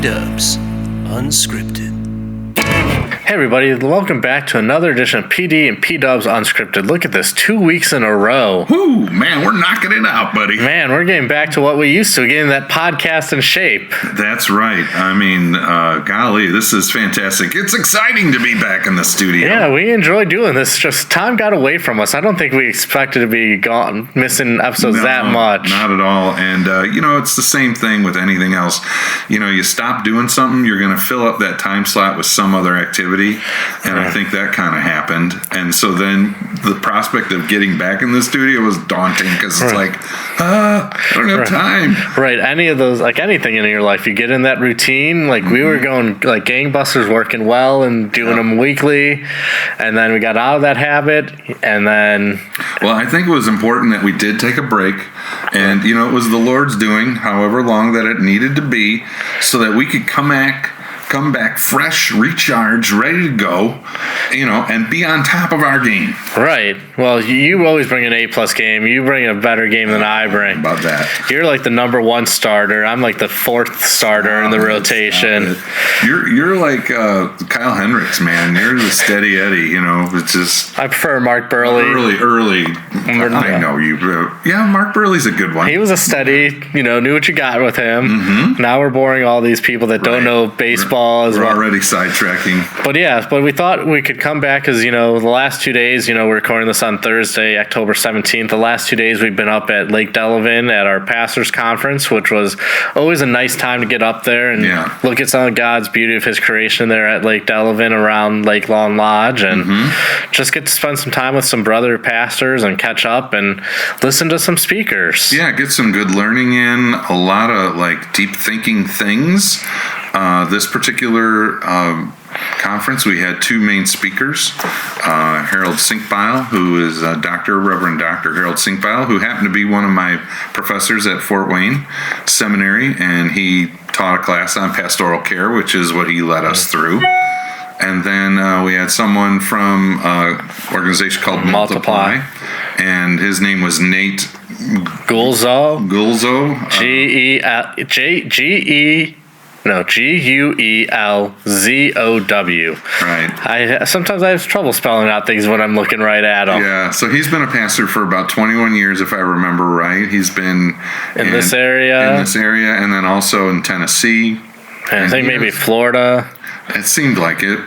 P-Dubs Unscripted. Hey everybody, welcome back to another edition of PD and P-Dubs Unscripted. Look at this, 2 weeks in a row. Whoo, man, we're knocking it out, buddy. Man, we're getting back to what we used to, getting that podcast in shape. That's right. I mean, golly, this is fantastic. It's exciting to be back in the studio. Yeah, we enjoy doing this. Just time got away from us. I don't think we expected to be gone, missing episodes that much. Not at all. And, it's the same thing with anything else. You stop doing something, you're going to fill up that time slot with some other activity. And I think that kind of happened. And so then the prospect of getting back in the studio was daunting because it's like, I don't have time. Right. Any of those, like anything in your life, you get in that routine. Like we were going like gangbusters, working well and doing them weekly. And then we got out of that habit. And then. Well, I think it was important that we did take a break. And, it was the Lord's doing, however long that it needed to be, so that we could come back fresh, recharged, ready to go, and be on top of our game. Right. Well, you always bring an A-plus game. You bring a better game than I bring. How about that? You're like the number one starter. I'm like the fourth starter in the rotation. You're like Kyle Hendricks, man. You're the steady Eddie, It's just... I prefer Mark Burley. Early. I know you. Yeah, Mark Burley's a good one. He was a steady, knew what you got with him. Mm-hmm. Now we're boring all these people that don't know baseball. We're already sidetracking. But we thought we could come back because, the last 2 days, we're recording this on Thursday, October 17th. The last 2 days we've been up at Lake Delavan at our pastors conference, which was always a nice time to get up there and look at some of God's beauty of his creation there at Lake Delavan around Lake Lawn Lodge and just get to spend some time with some brother pastors and catch up and listen to some speakers. Yeah, get some good learning in, a lot of deep thinking things. This particular conference, we had two main speakers, Harold Sinkbeil, who is Reverend Dr. Harold Sinkbeil, who happened to be one of my professors at Fort Wayne Seminary, and he taught a class on pastoral care, which is what he led us through. And then we had someone from an organization called Multiply, and his name was Nate Gulzo. Guelzow. Right. Sometimes I have trouble spelling out things when I'm looking right at them. Yeah, so he's been a pastor for about 21 years, if I remember right. He's been in this area, and then also in Tennessee. And I think maybe Florida. It seemed like it.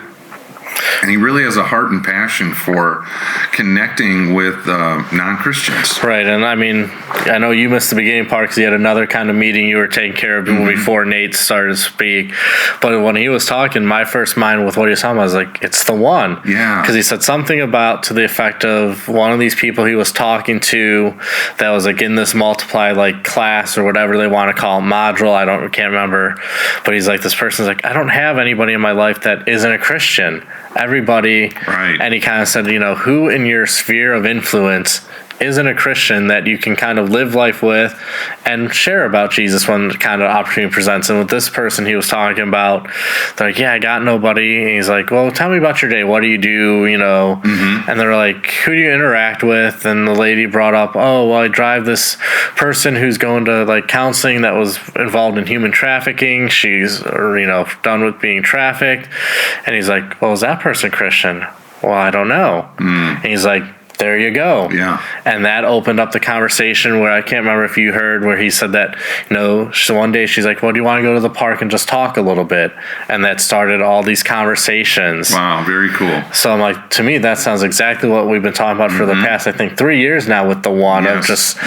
And he really has a heart and passion for connecting with non-Christians. Right, and I mean, I know you missed the beginning part because you had another kind of meeting you were taking care of before Nate started to speak. But when he was talking, my first mind with what he was talking about was like, it's the one. Yeah. Because he said something to the effect of one of these people he was talking to that was like in this Multiply class or whatever they want to call it, module. Can't remember. But he's like, this person's like, I don't have anybody in my life that isn't a Christian. Everybody, right. And he kind of said, who in your sphere of influence isn't a Christian that you can kind of live life with and share about Jesus when the kind of opportunity presents. And with this person he was talking about, they're like, I got nobody. And he's like, well, tell me about your day. What do you do? And they're like, who do you interact with? And the lady brought up, I drive this person who's going to counseling that was involved in human trafficking. She's, done with being trafficked. And he's like, well, is that person Christian? Well, I don't know. And he's like, there you go. Yeah. And that opened up the conversation where I can't remember if you heard where he said that, so one day she's like, well, do you want to go to the park and just talk a little bit? And that started all these conversations. Wow, very cool. So I'm like, to me, that sounds exactly what we've been talking about for the past, I think, 3 years now with the one of just,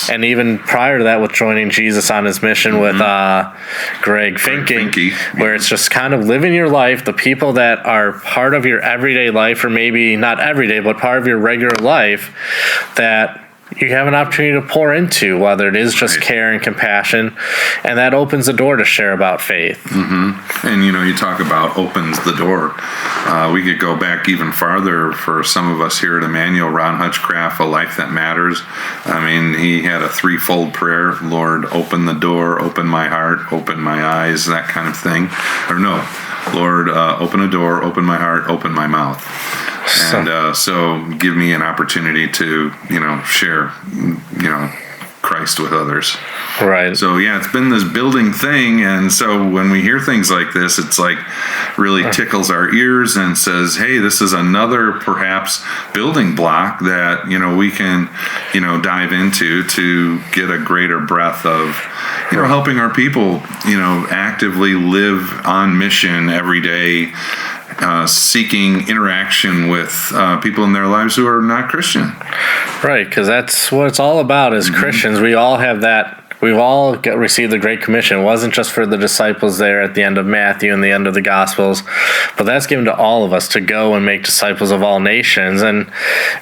and even prior to that with joining Jesus on his mission with Greg Finke, where it's just kind of living your life, the people that are part of your everyday life, or maybe not everyday, but part of your regular life that you have an opportunity to pour into, whether it is just care and compassion, and that opens the door to share about faith. And you talk about opens the door. We could go back even farther for some of us here at Emmanuel. Ron Hutchcraft, A Life That Matters. I mean, he had a threefold prayer: Lord, open the door, open my heart, open my eyes, that kind of thing. Or no, Lord, open a door, open my heart, open my mouth. And so give me an opportunity to, share, Christ with others. Right. So yeah, it's been this building thing, and so when we hear things like this, it's like really tickles our ears and says, hey, this is another perhaps building block that we can dive into to get a greater breadth of helping our people actively live on mission every day, seeking interaction with people in their lives who are not Christian. Right, because that's what it's all about as Christians. We all have that. We've all received the Great Commission. It wasn't just for the disciples there at the end of Matthew and the end of the Gospels, but that's given to all of us to go and make disciples of all nations. And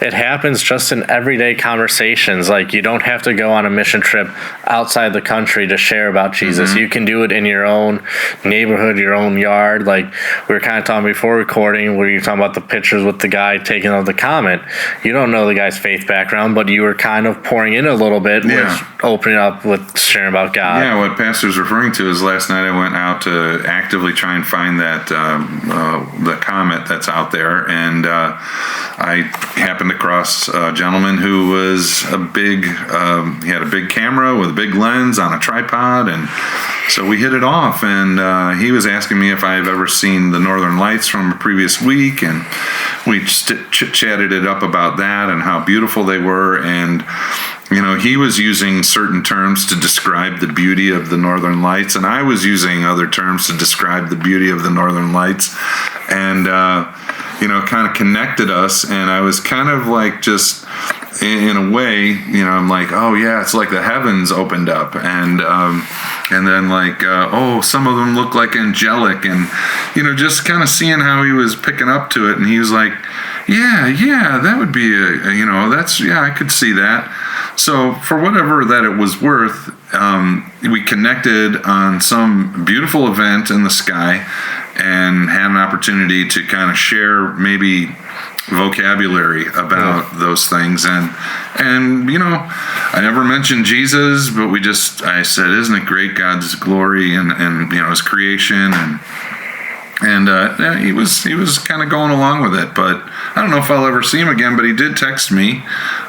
it happens just in everyday conversations. Like, you don't have to go on a mission trip outside the country to share about Jesus. You can do it in your own neighborhood, your own yard. Like we were kind of talking before recording, where you're talking about the pictures with the guy taking out the comment. You don't know the guy's faith background, but you were kind of pouring in a little bit, which opening up with sharing about God. Yeah, what Pastor's referring to is last night I went out to actively try and find that the comet that's out there, and I happened across a gentleman who was he had a big camera with a big lens on a tripod, and so we hit it off, and he was asking me if I've ever seen the Northern Lights from a previous week, and we chit-chatted it up about that and how beautiful they were, and he was using certain terms to describe the beauty of the Northern Lights, and I was using other terms to describe the beauty of the Northern Lights, and kind of connected us, and I was kind of like just in a way, I'm like, oh yeah, it's like the heavens opened up, and then like, some of them look like angelic, and just kind of seeing how he was picking up to it, and he was like, yeah, that would be I could see that. So for whatever that it was worth, we connected on some beautiful event in the sky and had an opportunity to kind of share maybe vocabulary about those things. And I never mentioned Jesus, but I said, isn't it great, God's glory and his creation, and he was kind of going along with it, but I don't know if I'll ever see him again, but he did text me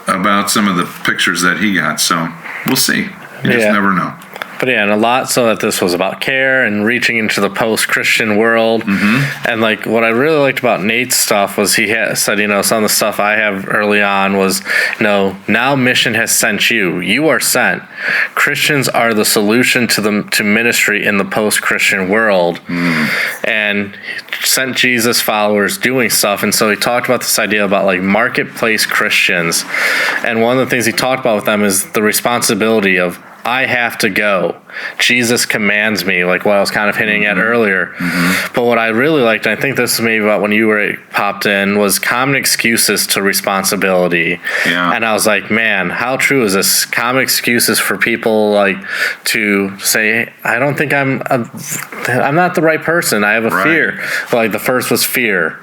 about some of the pictures that he got, so we'll see. You just never know. But yeah, and a lot so that this was about care and reaching into the post-Christian world. And like what I really liked about Nate's stuff was he said, some of the stuff I have early on was, now mission has sent you. You are sent. Christians are the solution to ministry in the post-Christian world. And sent Jesus followers doing stuff. And so he talked about this idea about like marketplace Christians. And one of the things he talked about with them is the responsibility of, I have to go. Jesus commands me, like what I was kind of hinting at earlier. But what I really liked, and I think this is maybe about when you were popped in, was common excuses to responsibility. And I was like, man, how true is this? Common excuses for people like to say, I don't think I'm not the right person. I have a fear. Like the first was fear.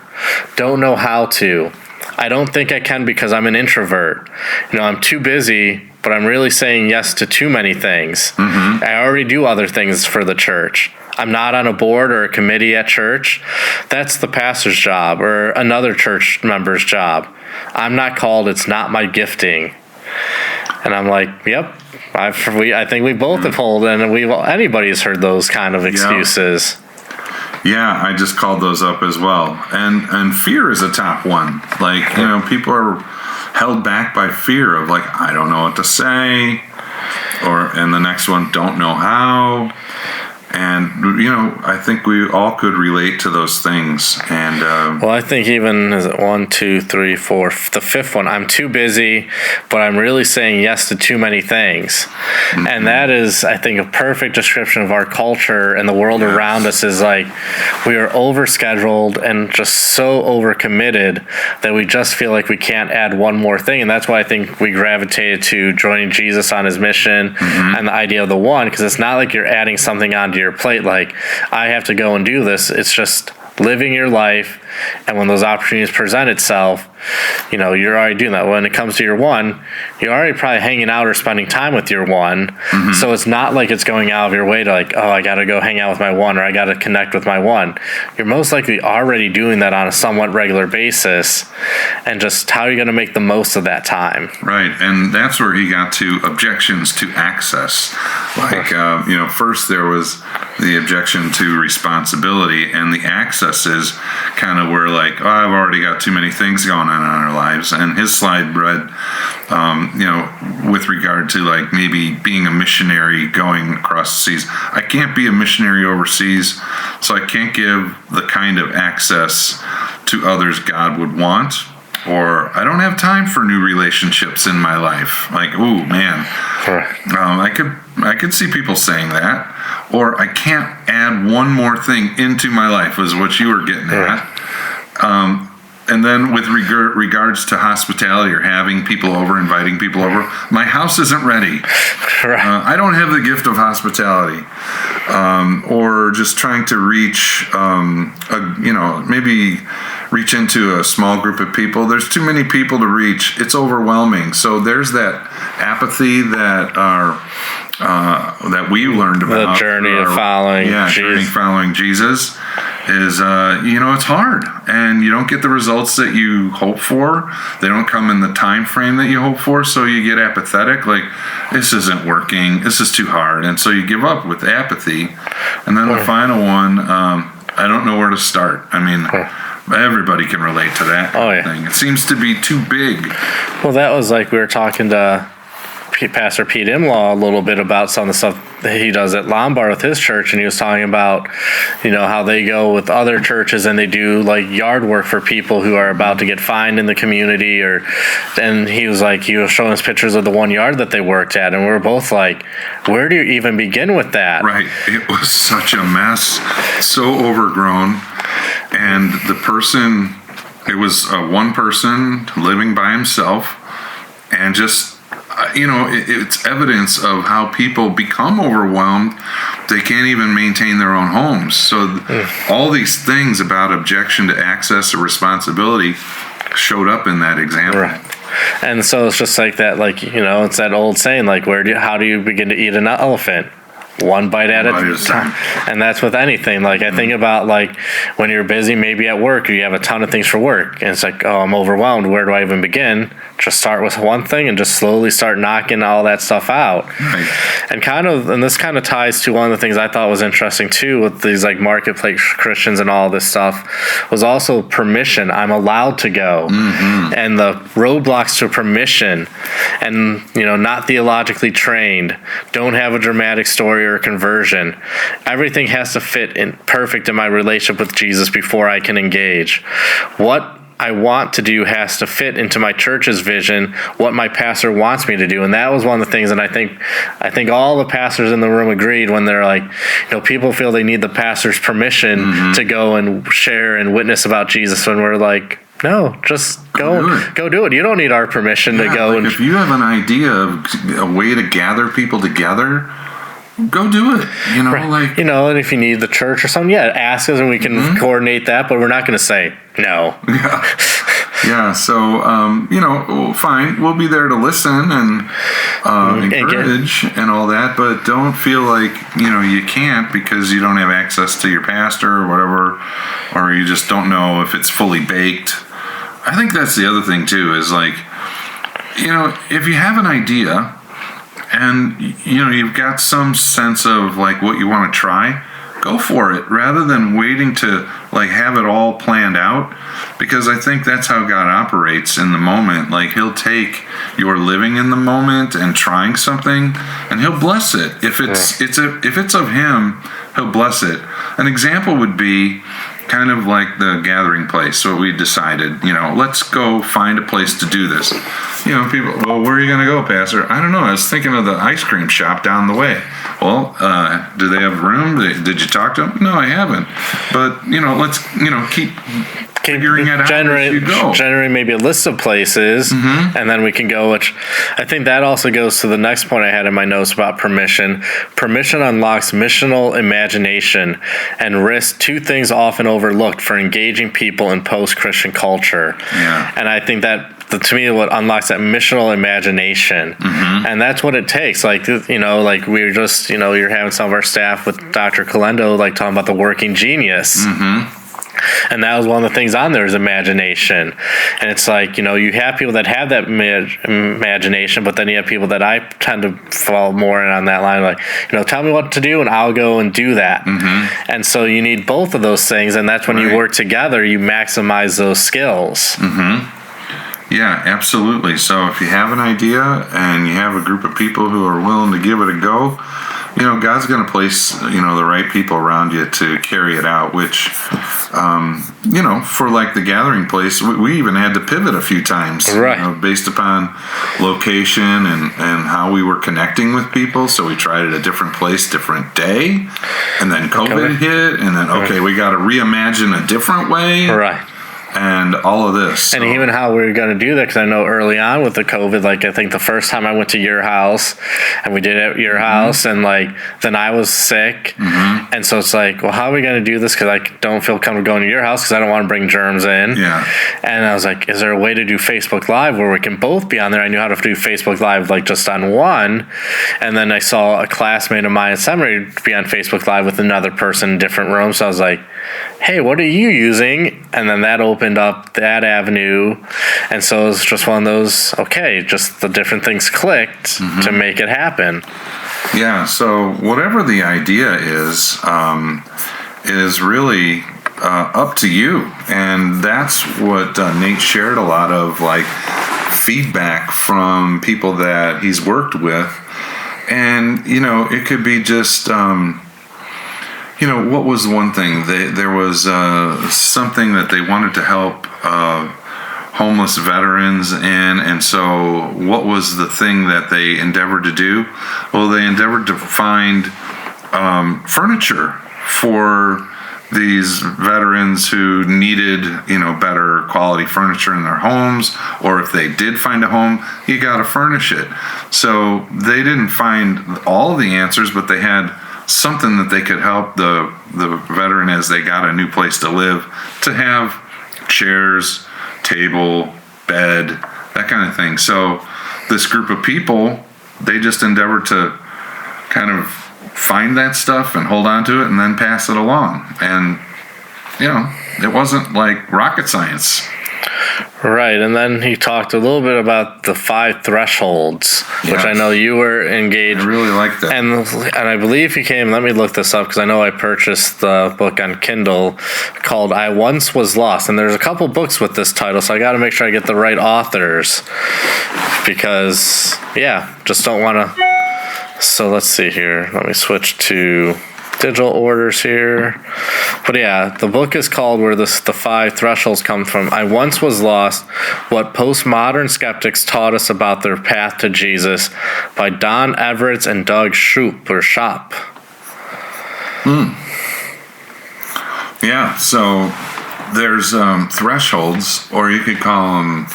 Don't know how to. I don't think I can because I'm an introvert. I'm too busy, but I'm really saying yes to too many things. I already do other things for the church. I'm not on a board or a committee at church. That's the pastor's job or another church member's job. I'm not called. It's not my gifting. And I'm like, yep. I think we both have heard, and anybody's heard those kind of excuses. Yeah, I just called those up as well. And fear is a top one. Like, people are held back by fear of like, I don't know what to say, and the next one, don't know how. And, I think we all could relate to those things. And well, I think even, is it 1, 2, 3, 4, the fifth one, I'm too busy, but I'm really saying yes to too many things. And that is, I think, a perfect description of our culture and the world around us is like, we are overscheduled and just so overcommitted that we just feel like we can't add one more thing. And that's why I think we gravitated to joining Jesus on his mission and the idea of the one, because it's not like you're adding something onto your plate like, I have to go and do this. It's just living your life, and when those opportunities present itself, you're already doing that. When it comes to your one, you're already probably hanging out or spending time with your one. So it's not like it's going out of your way to like, oh, I got to go hang out with my one, or I got to connect with my one. You're most likely already doing that on a somewhat regular basis, and just how are you going to make the most of that time? Right, and that's where he got to objections to access. Like, first there was the objection to responsibility, and the access is kind of where like, oh, I've already got too many things going on in our lives. And his slide read, with regard to like maybe being a missionary going across the seas. I can't be a missionary overseas, so I can't give the kind of access to others God would want. Or I don't have time for new relationships in my life. Like, ooh, man, I could see people saying that. Or I can't add one more thing into my life, is what you were getting at. And then with regards to hospitality or having people over, inviting people over, my house isn't ready. I don't have the gift of hospitality. Or just trying to reach, maybe reach into a small group of people. There's too many people to reach. It's overwhelming. So there's that apathy that we learned about. The journey of following Jesus. Following Jesus is, it's hard, and you don't get the results that you hope for. They don't come in the time frame that you hope for, so you get apathetic, like, this isn't working, this is too hard, and so you give up with apathy. And then the final one, I don't know where to start. I mean, everybody can relate to that thing. It seems to be too big. Well, that was like we were talking to Pastor Pete Imlaw a little bit about some of the stuff that he does at Lombard with his church, and he was talking about, how they go with other churches and they do like yard work for people who are about to get fined in the community, and he was showing us pictures of the one yard that they worked at, and we were both like, where do you even begin with that? Right. It was such a mess, so overgrown, and it was one person living by himself, and just it's evidence of how people become overwhelmed. They can't even maintain their own homes. So all these things about objection to access or responsibility showed up in that example. Right. And so it's just like that, like, it's that old saying, like, how do you begin to eat an elephant? One bite at a time. And that's with anything. Like, I think about, like, when you're busy, maybe at work, or you have a ton of things for work, and it's like, oh, I'm overwhelmed. Where do I even begin? Just start with one thing and just slowly start knocking all that stuff out. Right. And this kind of ties to one of the things I thought was interesting too with these like marketplace Christians and all this stuff was also permission. I'm allowed to go. And the roadblocks to permission, and not theologically trained, don't have a dramatic story or a conversion. Everything has to fit in perfect in my relationship with Jesus before I can engage. What I want to do has to fit into my church's vision, what my pastor wants me to do. And that was one of the things, and I think all the pastors in the room agreed when they're like, people feel they need the pastor's permission to go and share and witness about Jesus, when we're like, no, just go do it. You don't need our permission to go. Like, if you have an idea of a way to gather people together, go do it. Like, and if you need the church or something, ask us and we can coordinate that, but we're not going to say no. Yeah. So, fine. We'll be there to listen and encourage and all that, but don't feel like, you can't because you don't have access to your pastor or whatever, or you just don't know if it's fully baked. I think that's the other thing too, is like, if you have an idea, and you've got some sense of like what you want to try, go for it rather than waiting to like have it all planned out, because I think that's how God operates in the moment. Like, he'll take your living in the moment and trying something, and he'll bless it. If it's of him, he'll bless it. An example would be kind of like the gathering place. So we decided, let's go find a place to do this. People, well, where are you going to go, Pastor? I don't know. I was thinking of the ice cream shop down the way. Well, do they have room? Did you talk to them? No, I haven't. But, let's, keep figuring it out as you go. Generate maybe a list of places, and then we can go, which I think that also goes to the next point I had in my notes about permission. Permission unlocks missional imagination and risks two things often overlooked for engaging people in post-Christian culture. Yeah. And I think that, to me, what unlocks that missional imagination. And that's what it takes. Like, like we're just, you're having some of our staff with Dr. Calendo, like talking about the working genius. And that was one of the things on there is imagination. And it's like, you have people that have that imagination, but then you have people that I tend to fall more in on that line, like, tell me what to do and I'll go and do that. And so you need both of those things. And that's when you work together, you maximize those skills. Yeah, absolutely. So if you have an idea and you have a group of people who are willing to give it a go, God's going to place, the right people around you to carry it out, which, for like the gathering place, we even had to pivot a few times, based upon location and how we were connecting with people. So we tried it a different place, different day, and then COVID hit, and then, we got to reimagine a different way. Right. And all of this. And even how we were going to do that, because I know early on with the COVID, like I think the first time I went to your house and we did it at your house, and like then I was sick. And so it's like, well, how are we going to do this? Because I don't feel comfortable going to your house because I don't want to bring germs in. Yeah. And I was like, is there a way to do Facebook Live where we can both be on there? I knew how to do Facebook Live like just on one. And then I saw a classmate of mine at seminary be on Facebook Live with another person in a different room. So I was like, hey, what are you using? And then that opened up that avenue. And so it was just one of those, just the different things clicked to make it happen. Yeah, so whatever the idea is really up to you. And that's what Nate shared a lot of, like, feedback from people that he's worked with. And, it could be just... what was one thing? There was something that they wanted to help homeless veterans in, and so what was the thing that they endeavored to do? Well, they endeavored to find furniture for these veterans who needed, better quality furniture in their homes, or if they did find a home, you got to furnish it. So they didn't find all the answers, but they had something that they could help the veteran as they got a new place to live, to have chairs, table, bed, that kind of thing. So this group of people, they just endeavored to kind of find that stuff and hold on to it and then pass it along. And, it wasn't like rocket science. Right, and then he talked a little bit about the 5 thresholds, which I know you were engaged. I really like that. And I believe he came, let me look this up, because I know I purchased the book on Kindle called I Once Was Lost. And there's a couple books with this title, so I got to make sure I get the right authors. Because, just don't want to... So let's see here. Let me switch to digital orders here. But the book is called Where the 5 Thresholds Come From. I Once Was Lost, What Postmodern Skeptics Taught Us About Their Path to Jesus by Don Everett and Doug Shop. Yeah, so there's thresholds, or you could call them,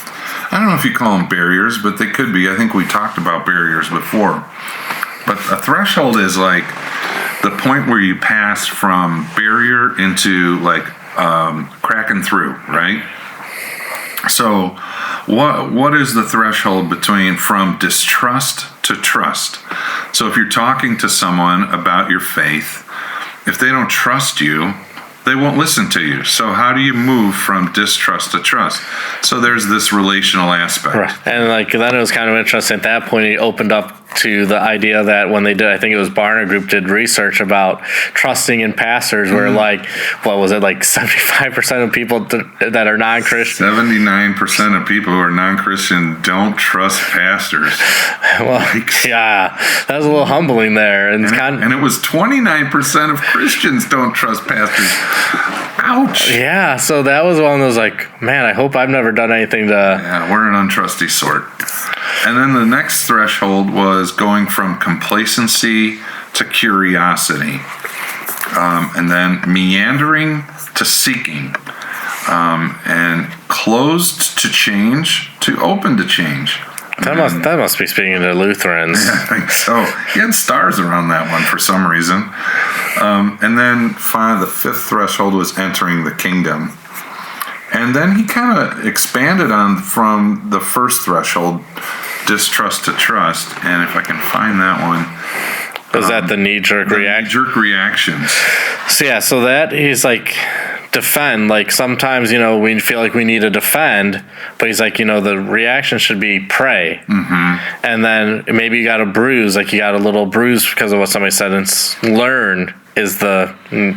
I don't know if you call them barriers, but they could be. I think we talked about barriers before. But a threshold is like the point where you pass from barrier into like cracking through, right? So what is the threshold between from distrust to trust? So if you're talking to someone about your faith, if they don't trust you, they won't listen to you. So how do you move from distrust to trust? So there's this relational aspect. Right. And then it was kind of interesting. At that point, he opened up to the idea that when they did, I think it was Barna Group did research about trusting in pastors, where what was it, 75% of people that are non-Christian? 79% of people who are non-Christian don't trust pastors. Well, that was a little humbling there. And it was 29% of Christians don't trust pastors. Ouch. Yeah, so that was one of those man, I hope I've never done anything to... Yeah, we're an untrusty sort. And then the next threshold was going from complacency to curiosity. And then meandering to seeking. and closed to change to open to change. That must be speaking to Lutherans. I think so. He had stars around that one for some reason. And then the fifth threshold was entering the kingdom. And then he kind of expanded on from the first threshold, distrust to trust. And if I can find that one. Was that the knee-jerk reaction? Knee-jerk reactions. So that he's like, defend. Like sometimes, we feel like we need to defend, but he's like, the reaction should be pray. Mm-hmm. And then maybe you got a bruise, like you got a little bruise because of what somebody said, and learn is the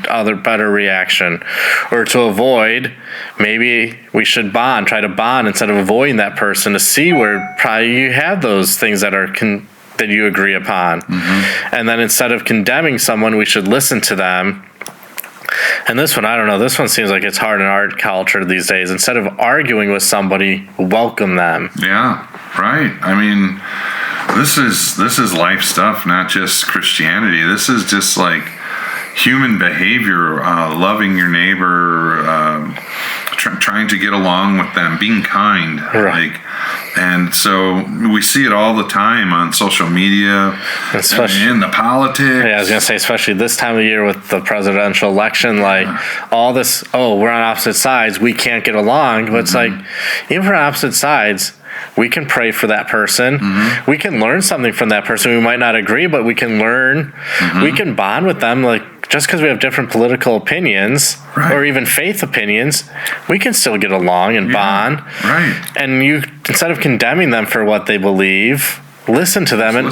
other better reaction. Or to avoid, maybe we should try to bond instead of avoiding that person to see where probably you have those things that are that you agree upon. Mm-hmm. And then instead of condemning someone, we should listen to them. And this one, I don't know, this one seems like it's hard in our culture these days. Instead of arguing with somebody, welcome them. Yeah, right. I mean, this is life stuff, not just Christianity. This is just like human behavior, loving your neighbor, trying to get along with them, being kind. Right. And so we see it all the time on social media, especially in the politics. Yeah, I was going to say, especially this time of year with the presidential election, like all this, we're on opposite sides, we can't get along. But it's like, even for opposite sides, we can pray for that person. Mm-hmm. We can learn something from that person. We might not agree, but we can learn. Mm-hmm. We can bond with them. Like, just because we have different political opinions or even faith opinions, we can still get along and bond. Right. And you, instead of condemning them for what they believe, listen to them.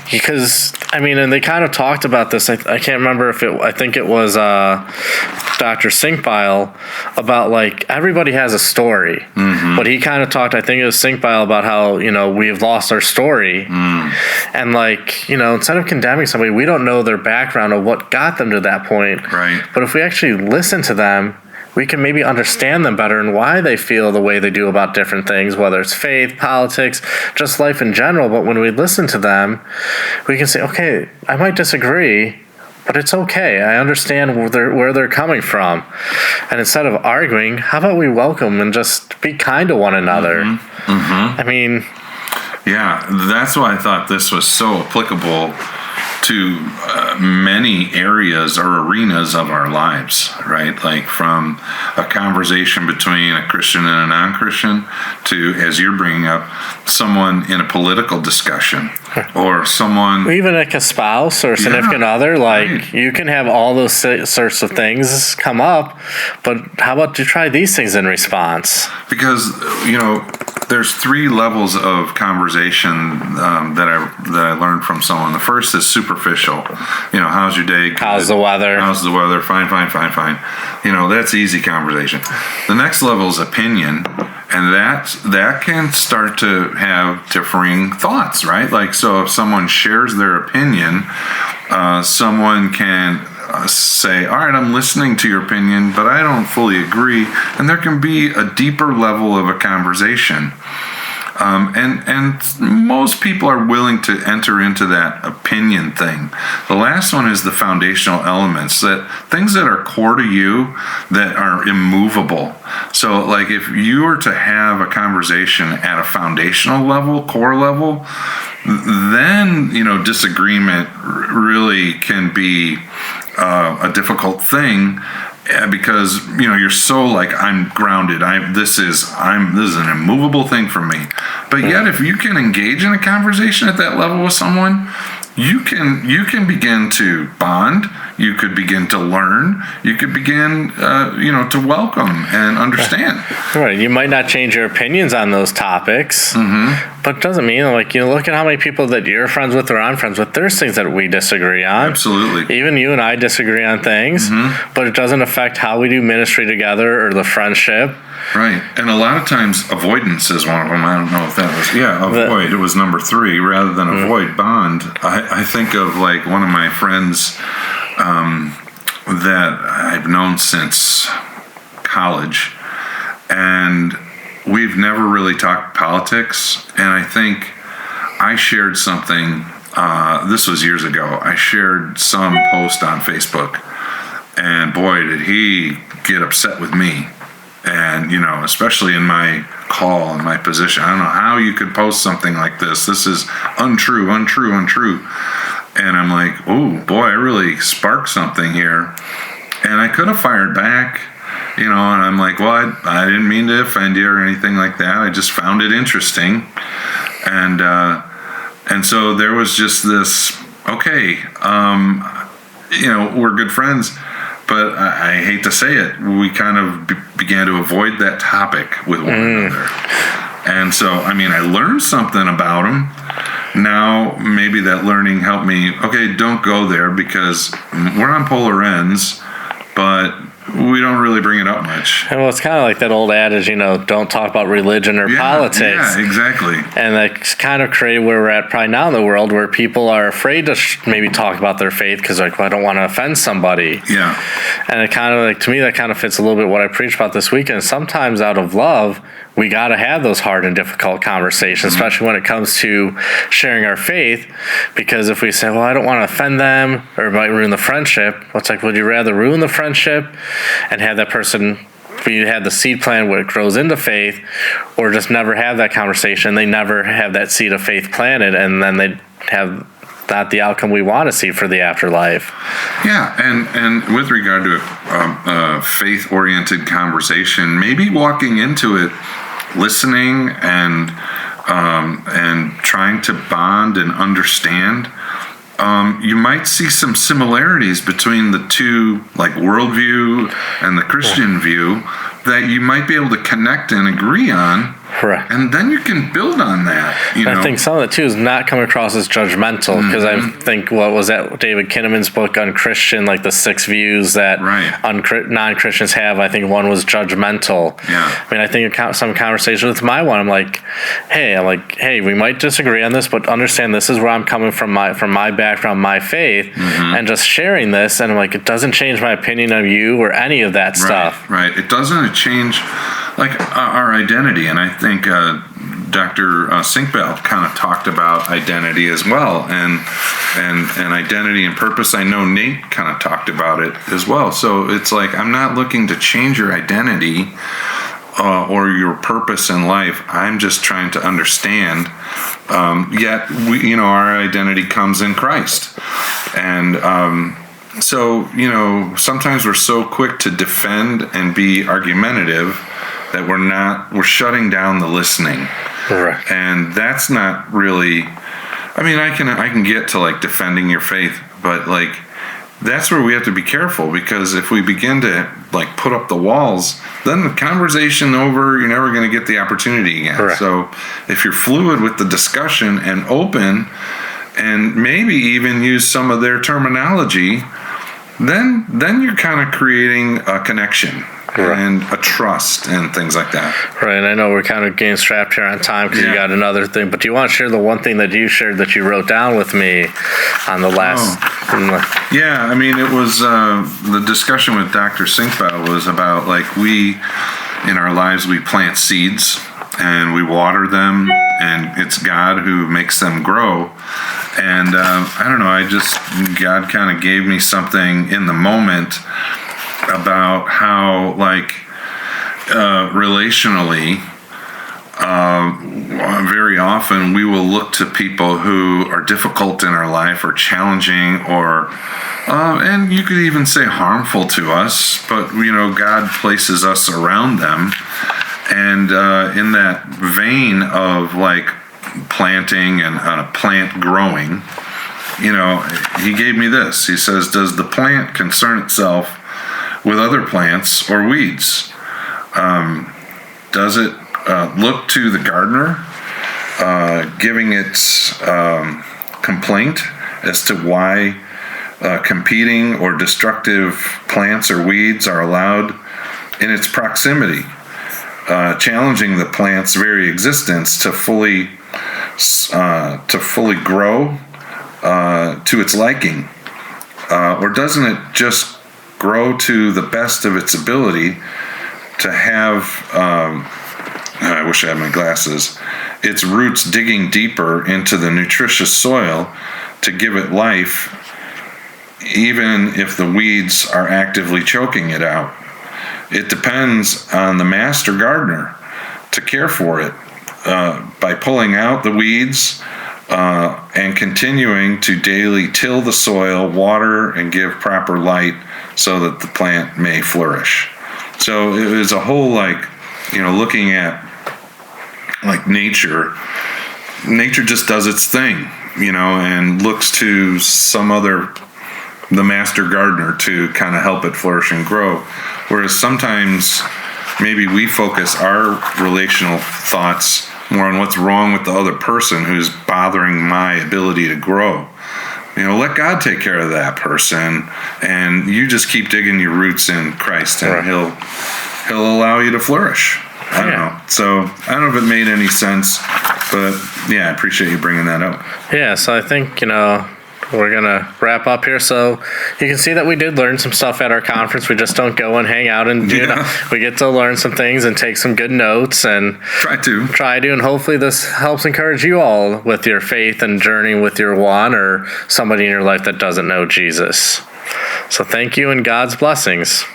Because, and they kind of talked about this. I can't remember I think it was Dr. Sinkbile, about like everybody has a story. Mm-hmm. But he kind of talked, I think it was Sinkbile, about how, we've lost our story. Mm. And like, instead of condemning somebody, we don't know their background or what got them to that point. Right. But if we actually listen to them, we can maybe understand them better and why they feel the way they do about different things, whether it's faith, politics, just life in general. But when we listen to them, we can say, okay, I might disagree, but it's okay. I understand where they're coming from. And instead of arguing, how about we welcome and just be kind to one another? Mm-hmm. Mm-hmm. Yeah, that's why I thought this was so applicable to many areas or arenas of our lives, right? Like from a conversation between a Christian and a non-Christian to, as you're bringing up, someone in a political discussion or someone... Even like a spouse or significant other, like you can have all those sorts of things come up, but how about you try these things in response? Because, there's three levels of conversation that I learned from someone. The first is superficial. How's your day? Good. How's the weather? Fine. That's easy conversation. The next level is opinion, and that can start to have differing thoughts, right? Like, so if someone shares their opinion, someone can say, all right, I'm listening to your opinion, but I don't fully agree. And there can be a deeper level of a conversation. And most people are willing to enter into that opinion thing. The last one is the foundational elements, that things that are core to you that are immovable. So like if you were to have a conversation at a foundational level, core level, then, disagreement really can be a difficult thing. Because you're so like, I'm grounded. This is an immovable thing for me. But yet, if you can engage in a conversation at that level with someone, you can begin to bond. You could begin to learn. You could begin, to welcome and understand. Right. You might not change your opinions on those topics, but it doesn't mean look at how many people that you're friends with or I'm friends with. There's things that we disagree on. Absolutely. Even you and I disagree on things, but it doesn't affect how we do ministry together or the friendship. Right. And a lot of times avoidance is one of them. I don't know if that was, avoid. It was number 3 rather than avoid, bond. I think of like one of my friends that I've known since college, and we've never really talked politics. And I think I shared something, this was years ago, I shared some post on Facebook, and boy, did he get upset with me. And, especially in my call and my position, I don't know how you could post something like this. This is untrue. And I'm like, oh boy, I really sparked something here. And I could have fired back, and I'm like, well, I didn't mean to offend you or anything like that. I just found it interesting. And so there was just this, okay, we're good friends, but I hate to say it, we kind of began to avoid that topic with one another. And so, I learned something about him. Now, maybe that learning helped me, okay, don't go there because we're on polar ends, but we don't really bring it up much. Well, it's kind of like that old adage, don't talk about religion or politics. Yeah, exactly. And that's kind of created where we're at probably now in the world, where people are afraid to maybe talk about their faith because, well, I don't want to offend somebody. Yeah. And it kind of, to me, that kind of fits a little bit what I preached about this weekend. Sometimes out of love, we got to have those hard and difficult conversations, especially when it comes to sharing our faith. Because if we say, well, I don't want to offend them or it might ruin the friendship, well, it's like, would you rather ruin the friendship and have that person, you had the seed plan where it grows into faith, or just never have that conversation? They never have that seed of faith planted, and then they have not the outcome we want to see for the afterlife. Yeah, and with regard to a faith-oriented conversation, maybe walking into it, listening and trying to bond and understand, you might see some similarities between the two, like worldview and the Christian view, that you might be able to connect and agree on. Correct. And then you can build on that. I think some of it too is not coming across as judgmental, because I think, what was that, David Kinnaman's book, Unchristian, like the 6 views that non-Christians have. I think one was judgmental. Yeah. I think some conversation with my one, I'm like, hey, we might disagree on this, but understand this is where I'm coming from my background, my faith, and just sharing this. And I'm like, it doesn't change my opinion of you or any of that stuff. Right. It doesn't change our identity, and I think Dr. Sinkbell kind of talked about identity as well, and identity and purpose. I know Nate kind of talked about it as well. So it's like, I'm not looking to change your identity or your purpose in life. I'm just trying to understand. Yet we, our identity comes in Christ, and so sometimes we're so quick to defend and be argumentative that we're shutting down the listening. Correct. And that's not really, I can get to like defending your faith, but like that's where we have to be careful, because if we begin to like put up the walls, then the conversation over, you're never going to get the opportunity again. Correct. So if you're fluid with the discussion and open, and maybe even use some of their terminology, then you're kind of creating a connection. Right. And a trust and things like that. Right, and I know we're kind of getting strapped here on time because you got another thing, but do you want to share the one thing that you shared that you wrote down with me on the last? Yeah, it was the discussion with Dr. Sinkbell was about, like, we, in our lives, we plant seeds and we water them, and it's God who makes them grow. And I don't know, God kind of gave me something in the moment about how, like, relationally, very often we will look to people who are difficult in our life or challenging or, and you could even say harmful to us, but, God places us around them. And in that vein of, like, planting and a plant growing, he gave me this. He says, does the plant concern itself with other plants or weeds? Does it look to the gardener, giving its complaint as to why competing or destructive plants or weeds are allowed in its proximity, challenging the plant's very existence to fully grow to its liking? Or doesn't it just grow to the best of its ability to have, I wish I had my glasses, its roots digging deeper into the nutritious soil to give it life, even if the weeds are actively choking it out? it depends on the master gardener to care for it by pulling out the weeds and continuing to daily till the soil, water, and give proper light so that the plant may flourish. So it was a whole, looking at like nature just does its thing, and looks to the master gardener to kind of help it flourish and grow. Whereas sometimes maybe we focus our relational thoughts more on what's wrong with the other person who's bothering my ability to grow. Let God take care of that person, and you just keep digging your roots in Christ, and He'll allow you to flourish. I don't know. So I don't know if it made any sense, but yeah, I appreciate you bringing that up. Yeah, so I think, we're going to wrap up here. So you can see that we did learn some stuff at our conference. We just don't go and hang out and we get to learn some things and take some good notes and try to. And hopefully this helps encourage you all with your faith and journey with your one or somebody in your life that doesn't know Jesus. So thank you and God's blessings.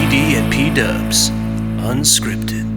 PD and P Dubs Unscripted.